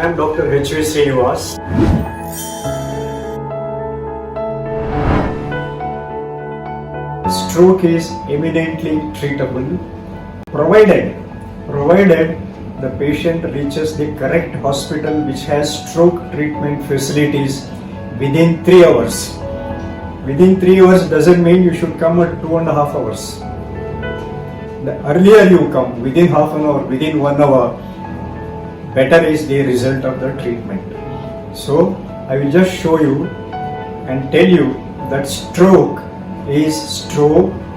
I am Dr. H.V. Srinivas. Stroke is eminently treatable provided the patient reaches the correct hospital which has stroke treatment facilities within 3 hours. Within 3 hours doesn't mean you should come at 2.5 hours. The earlier you come, within half an hour, within 1 hour, better is the result of the treatment. So I will just show you and tell you that stroke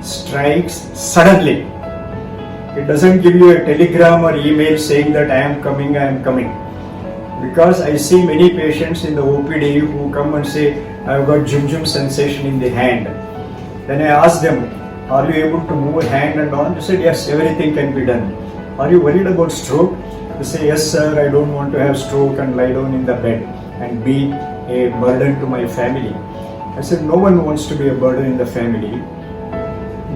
strikes suddenly. It doesn't give you a telegram or email saying that I am coming. Because I see many patients in the OPD who come and say, I have got jum sensation in the hand. Then I ask them, are you able to move hand and all? They said, yes, everything can be done. Are you worried about stroke? They say, yes sir, I don't want to have stroke and lie down in the bed and be a burden to my family. I said, no one wants to be a burden in the family.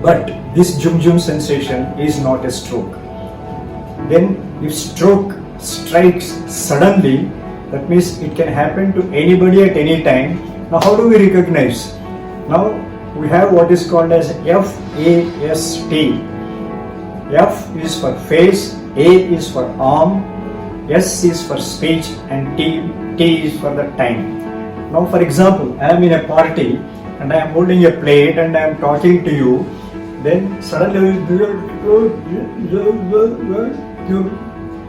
But this jum sensation is not a stroke. Then if stroke strikes suddenly, that means it can happen to anybody at any time. Now how do we recognize? Now we have what is called as FAST. F is for face, A is for arm, S is for speech and T is for the time. Now for example, I am in a party and I am holding a plate and I am talking to you. Then suddenly,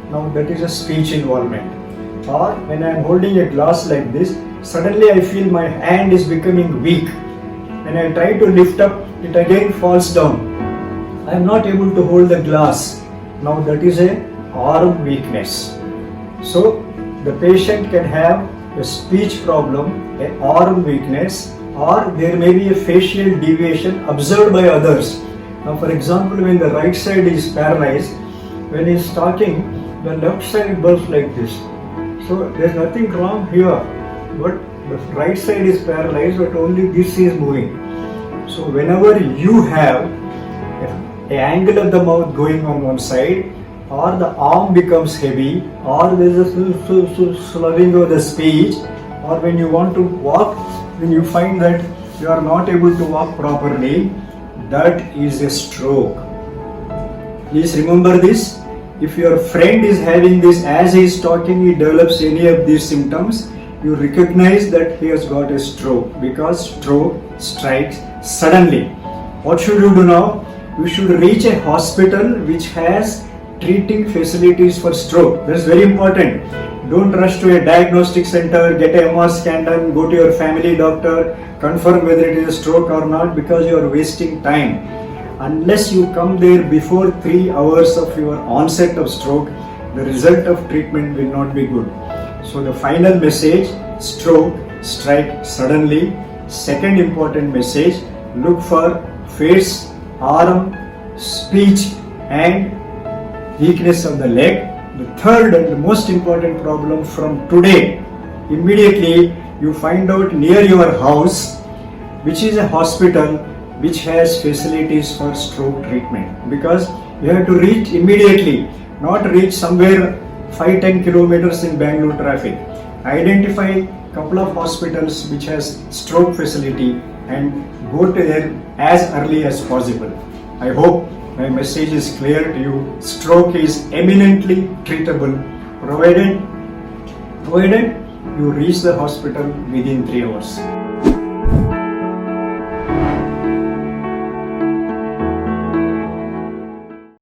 now that is a speech involvement. Or when I am holding a glass like this, suddenly I feel my hand is becoming weak. When I try to lift up, it again falls down. I am not able to hold the glass. Now that is a arm weakness. So the patient can have a speech problem, a arm weakness, or there may be a facial deviation observed by others. Now for example, when the right side is paralyzed, when he is talking, the left side bursts like this. So there is nothing wrong here, but the right side is paralyzed, but only this is moving. So whenever you have an angle of the mouth going on one side, or the arm becomes heavy, or there is a slurring of the speech, or when you want to walk, when you find that you are not able to walk properly, that is a stroke. Please remember this. If your friend is having this, as he is talking, he develops any of these symptoms, you recognize that he has got a stroke, because stroke strikes suddenly. What should you do now? You should reach a hospital which has treating facilities for stroke. That is very important. Don't rush to a diagnostic center, get a MR scan done, go to your family doctor, confirm whether it is a stroke or not, because you are wasting time. Unless you come there before 3 hours of your onset of stroke, the result of treatment will not be good. So the final message, stroke strike suddenly. Second important message, look for face, arm, speech and weakness of the leg. The third and the most important problem from today, immediately you find out near your house which is a hospital which has facilities for stroke treatment, because you have to reach immediately, not reach somewhere 5-10 kilometers in Bangalore traffic. Identify couple of hospitals which has stroke facility and go to there as early as possible. I hope my message is clear to you. Stroke is eminently treatable provided you reach the hospital within 3 hours.